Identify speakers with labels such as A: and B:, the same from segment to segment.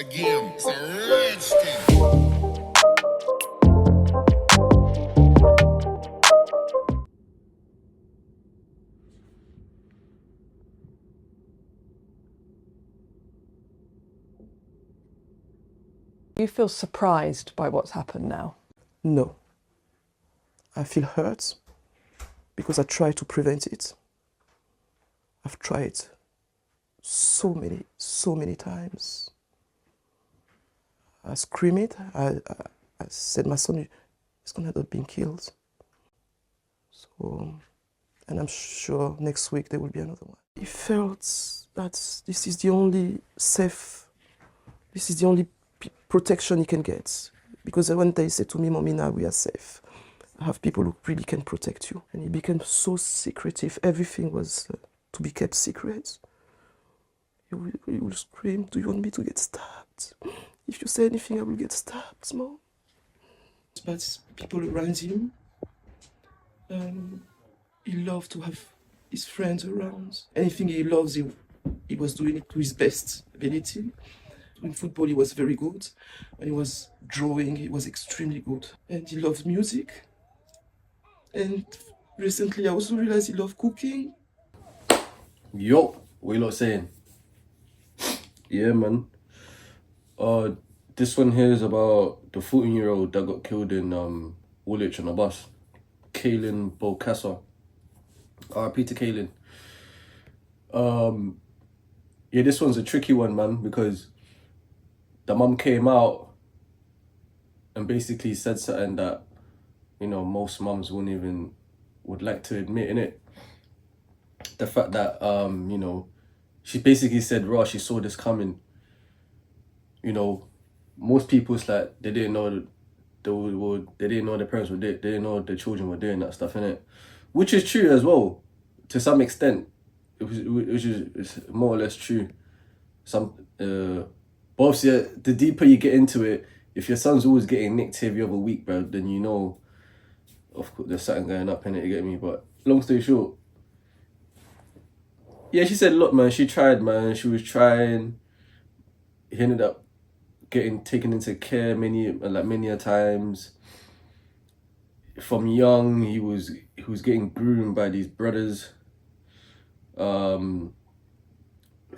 A: game. It's a rich thing.
B: Do you feel surprised by what's happened now?
C: No. I feel hurt because I try to prevent it. I've tried so many times. I scream it. I said, my son is going to end up being killed. So, and I'm sure next week there will be another one. He felt that this is the only protection he can get. Because when they said to me, Mommy, now we are safe. I have people who really can protect you. And he became so secretive. Everything was to be kept secret. He will scream, do you want me to get stabbed? If you say anything, I will get stabbed, Mom. But people around him, he loved to have his friends around. Anything he loves, he was doing it to his best ability. In football, he was very good. When he was drawing, he was extremely good. And he loved music. And recently, I also realized he loved cooking.
D: Yo, what you lot saying? Yeah, man. This one here is about the 14-year-old that got killed in Woolwich on a bus. Kelyan Bokassa. RP to Kelyan. Yeah, this one's a tricky one, man, because the mum came out and basically said something that, you know, most mums would like to admit, innit? The fact that, you know, she basically said, raw, she saw this coming. You know, most people, it's like, they didn't know they didn't know their parents were doing, they didn't know the children were doing that stuff, innit? Which is true as well, to some extent. It's more or less true. But obviously, the deeper you get into it, if your son's always getting nicked every other week, bro, then you know, of course, there's something going up, innit, you get me? But long story short, yeah, she said, look, man, she tried, man. She was trying. He ended up getting taken into care many a times. From young, he was getting groomed by these brothers.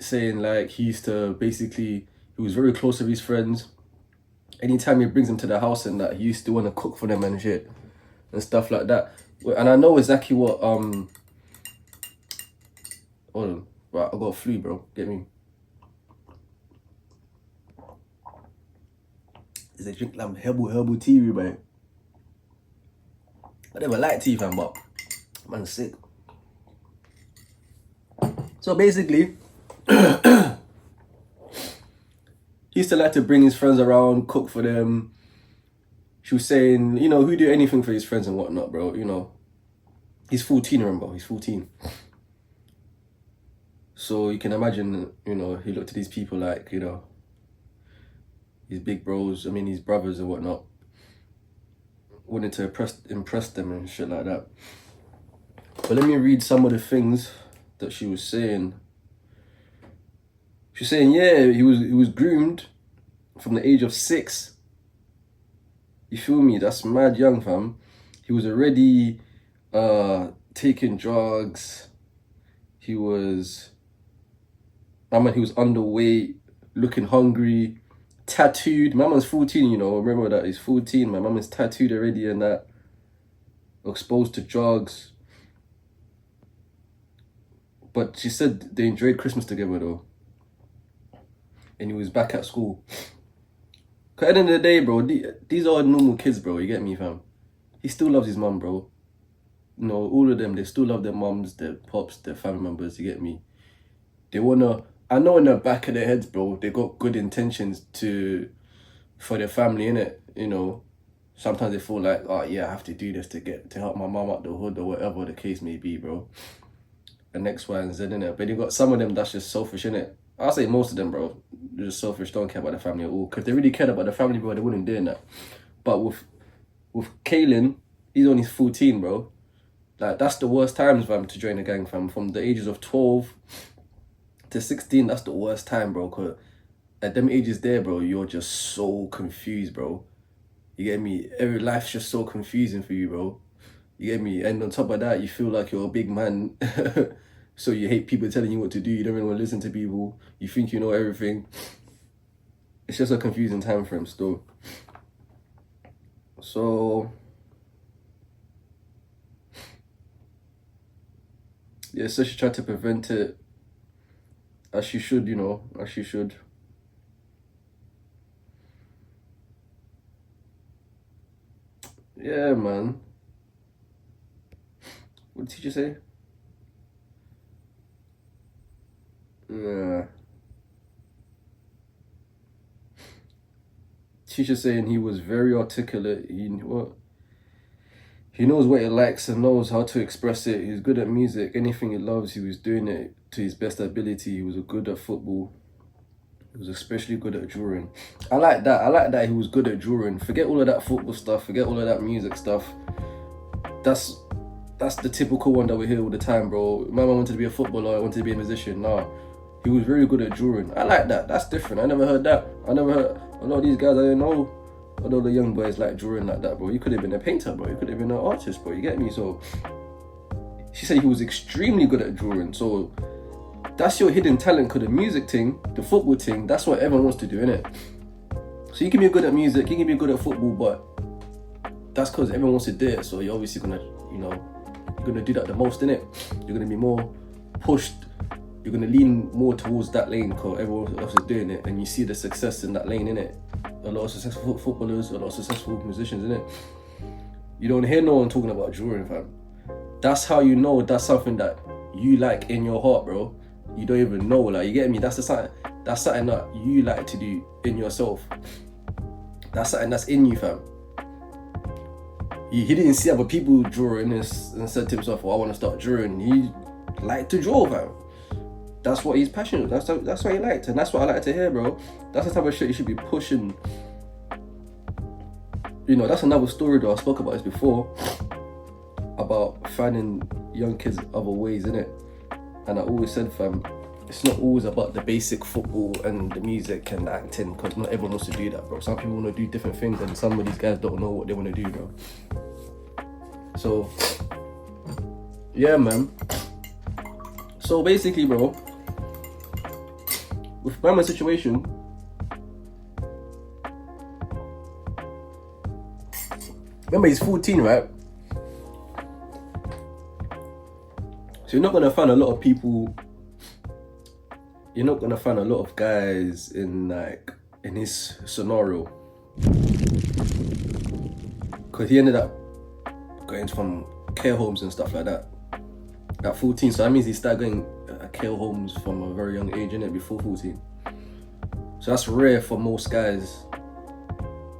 D: Saying like he used to basically, he was very close to his friends. Anytime he brings them to the house and that, he used to want to cook for them and shit and stuff like that. And I know exactly what hold on, right, I got a flu, bro. Get me? Is a drink like herbal tea, man. I never liked tea, fam, but man's sick. So basically, he used to like to bring his friends around, cook for them. She was saying, you know, who do anything for his friends and whatnot, bro. You know, he's 14, remember? He's 14. So you can imagine, you know, he looked at these people like, you know, his big bros, I mean, his brothers and whatnot, wanted to impress them and shit like that. But let me read some of the things that she was saying. She's saying, yeah, he was groomed from the age of 6. You feel me? That's mad young, fam. He was already taking drugs. He was underweight, looking hungry, tattooed. My man's 14, you know. Remember that, he's 14. My mum is tattooed already and that. Exposed to drugs. But she said they enjoyed Christmas together though. And he was back at school. Cause at the end of the day, bro, these are normal kids, bro. You get me, fam? He still loves his mum, bro. You know, all of them, they still love their mums, their pops, their family members, you get me? They wanna, I know in the back of their heads, bro, they got good intentions for their family, innit? You know, sometimes they feel like, oh yeah, I have to do this to help my mum out the hood or whatever the case may be, bro. And X, Y, and Z, innit? But you got some of them that's just selfish, innit? I'll say most of them, bro, they're just selfish, don't care about their family at all. Because if they really cared about their family, bro, they wouldn't do that. But with Kelyan, he's only 14, bro. Like, that's the worst times, fam, to join a gang, fam. From the ages of 12 to 16, that's the worst time, bro. Cause at them ages there, bro, you're just so confused, bro. You get me? Every life's just so confusing for you, bro. You get me? And on top of that, you feel like you're a big man. So you hate people telling you what to do. You don't really want to listen to people. You think you know everything. It's just a confusing time frame still. So yeah, so she tried to prevent it as she should, you know, as she should. Yeah, man. What did the teacher say? Yeah. Teacher saying he was very articulate. He knows what he likes and knows how to express it. He's good at music. Anything he loves, he was doing it to his best ability. He was good at football. He was especially good at drawing. I like that. I like that he was good at drawing. Forget all of that football stuff. Forget all of that music stuff. That's the typical one that we hear all the time, bro. My mom wanted to be a footballer. I wanted to be a musician. Nah, he was very good at drawing. I like that. That's different. I never heard that. I never heard a lot of these guys. I don't know. A lot of the young boys like drawing like that, bro. You could have been a painter, bro. You could have been an artist, bro. You get me? So she said he was extremely good at drawing. So that's your hidden talent. Cause the music thing, the football thing, that's what everyone wants to do, innit? So you can be good at music, you can be good at football, but that's because everyone wants to do it. So you're obviously gonna, you know, you're gonna do that the most, innit? You're gonna be more pushed. You're gonna lean more towards that lane because everyone else is doing it, and you see the success in that lane, innit? A lot of successful footballers, a lot of successful musicians, innit? You don't hear no one talking about drawing, fam. That's how you know that's something that you like in your heart, bro. You don't even know, like, you get me? That's something that you like to do in yourself. That's something that's in you, fam. He didn't see other people drawing and said to himself, "Oh, I want to start drawing." He liked to draw, fam. That's what he's passionate. That's what he liked, and that's what I like to hear, bro. That's the type of shit you should be pushing. You know, that's another story though. I spoke about this before about finding young kids other ways, innit? And I always said, fam, it's not always about the basic football and the music and the acting, because not everyone wants to do that, bro. Some people want to do different things, and some of these guys don't know what they want to do, bro. So yeah, man. So basically, bro, with my situation, remember he's 14, right? So you're not gonna find a lot of people. You're not gonna find a lot of guys in his scenario, because he ended up going from care homes and stuff like that at 14. So that means he started going care homes from a very young age, innit? Before 14. So that's rare for most guys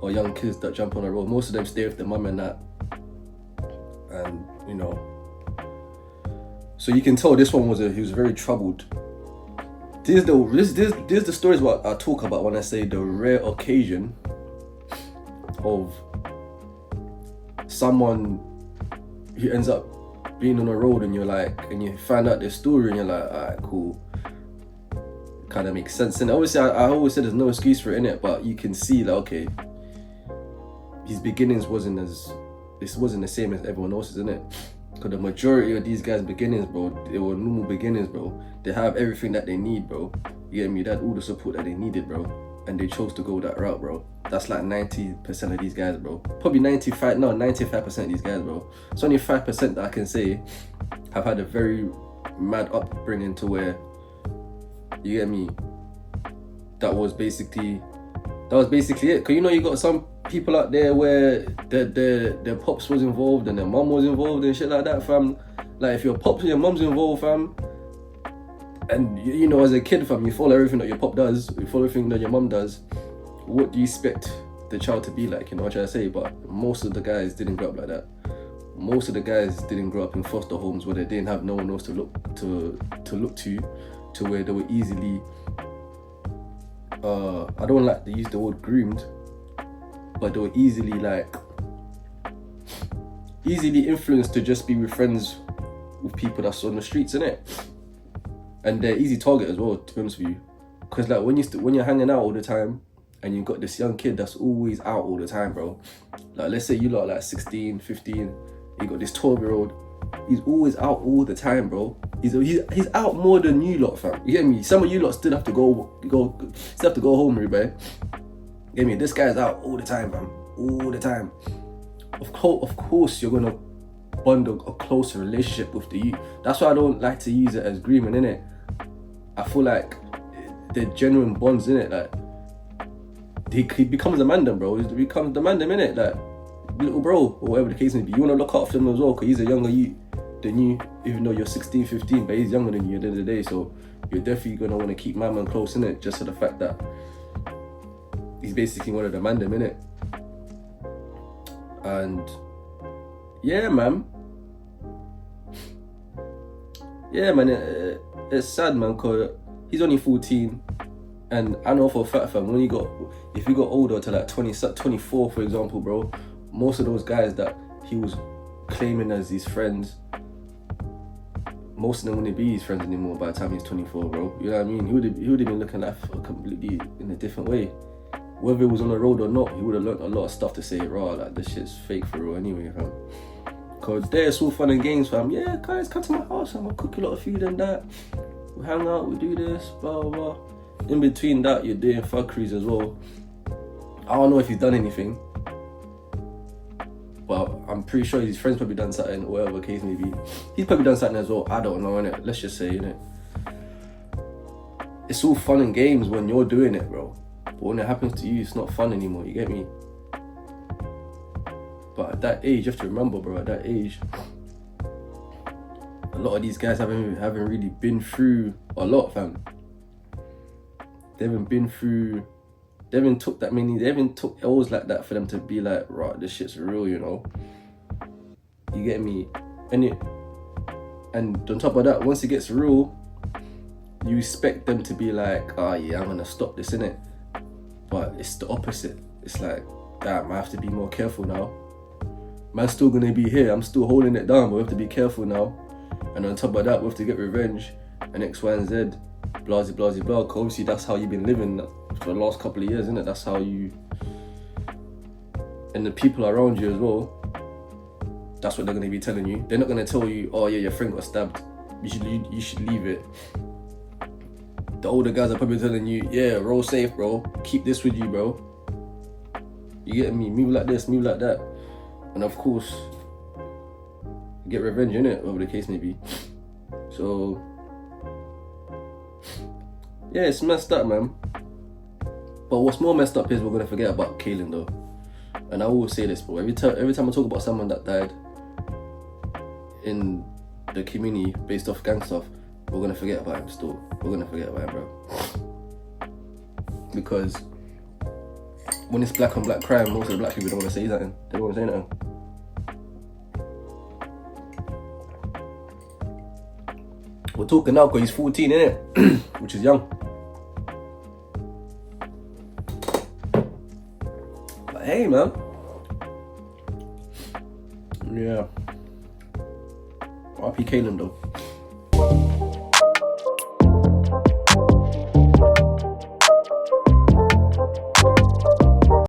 D: or young kids that jump on the road. Most of them stay with their mum and that, and you know. So you can tell this one he was very troubled. This is the stories what I talk about when I say the rare occasion of someone who ends up being on the road, and and you find out their story, and you're like, alright, cool. Kind of makes sense. And obviously, I always said there's no excuse for it, innit? But you can see, like, okay, his beginnings wasn't the same as everyone else's, innit? Because the majority of these guys' beginnings, bro, they were normal beginnings, bro. They have everything that they need, bro. You get me? They had all the support that they needed, bro. And they chose to go that route, bro. That's like 90% of these guys, bro. Probably 95% of these guys, bro. It's only 5% that I can say have had a very mad upbringing to where, you get me, that was basically it. Because, you know, you got some people out there where their pops was involved and their mum was involved and shit like that, fam. Like, if your pops and your mum's involved, fam, and you know, as a kid, fam, you follow everything that your pop does, you follow everything that your mum does, what do you expect the child to be like? You know what I'm trying to say? But most of the guys didn't grow up like that. Most of the guys didn't grow up in foster homes where they didn't have no one else to look to where they were easily I don't like to use the word groomed, but they were easily influenced to just be with friends with people that's on the streets, innit? And they're easy target as well, to be honest with you, Cause like when you're hanging out all the time and you got this young kid that's always out all the time, bro. Like let's say you lot like 16, 15, you got this 12-year-old. He's always out all the time, bro. He's out more than you lot, fam. You get me? Some of you lot still have to go home, Ruben. Get me? This guy's out all the time, fam. All the time. Of course, you're gonna bond a closer relationship with the youth. That's why I don't like to use it as grooming, innit? I feel like they're genuine bonds, innit? Like he becomes a man then, bro. He becomes the man then, innit? Like little bro, or whatever the case may be. You wanna look after him as well, because he's a younger you than you, even though you're 16, 15, but he's younger than you at the end of the day. So you're definitely gonna want to keep my man close, innit? Just for the fact that he's basically one of the man them, innit? And yeah, man. It's sad, man, because he's only 14, and I know for a fact, fam, if you got older to like 24, for example, bro, most of those guys that he was claiming as his friends, most of them wouldn't be his friends anymore by the time he's 24, bro. You know what I mean? He would have been looking at life completely in a different way. Whether it was on the road or not, he would have learned a lot of stuff to say, raw, like this shit's fake for real anyway, fam. Cause there's all fun and games, fam. Yeah, guys, come to my house, I'm gonna cook a lot of food and that. We hang out, we do this, blah, blah, blah. In between that, you're doing fuckeries as well. I don't know if he's done anything, but I'm pretty sure his friends probably done something, or whatever the case may be. He's probably done something as well, I don't know, innit? Let's just say, innit? It's all fun and games when you're doing it, bro. But when it happens to you, it's not fun anymore, you get me? But at that age, you have to remember, bro, at that age, a lot of these guys haven't really been through a lot, fam. They haven't took L's like that for them to be like, right, this shit's real, you know? You get me? And on top of that, once it gets real, you expect them to be like, oh yeah, I'm gonna stop this, innit? But it's the opposite. It's like, damn, I have to be more careful now. Man's still gonna be here, I'm still holding it down, but we have to be careful now. And on top of that, we have to get revenge and X, Y, and Z, blah, blah, blah, blah. Cause obviously that's how you've been living for the last couple of years, isn't it? That's how you, and the people around you as well, that's what they're gonna be telling you. They're not gonna tell you, oh yeah, your friend got stabbed, you should leave it. The older guys are probably telling you, yeah, roll safe, bro. Keep this with you, bro. You get me? Move like this, move like that. And of course, get revenge, innit? Whatever the case may be. So, yeah, it's messed up, man. But what's more messed up is we're gonna forget about Kelyan, though. And I always say this, bro. Every time I talk about someone that died in the community based off gang stuff, we're gonna forget about him still. We're gonna forget about him, bro. Because when it's black on black crime, most of the black people don't want to say nothing. They don't want to say nothing. We're talking now because he's 14, innit? Which is young. But hey, man. Yeah. RP Kelyan, though.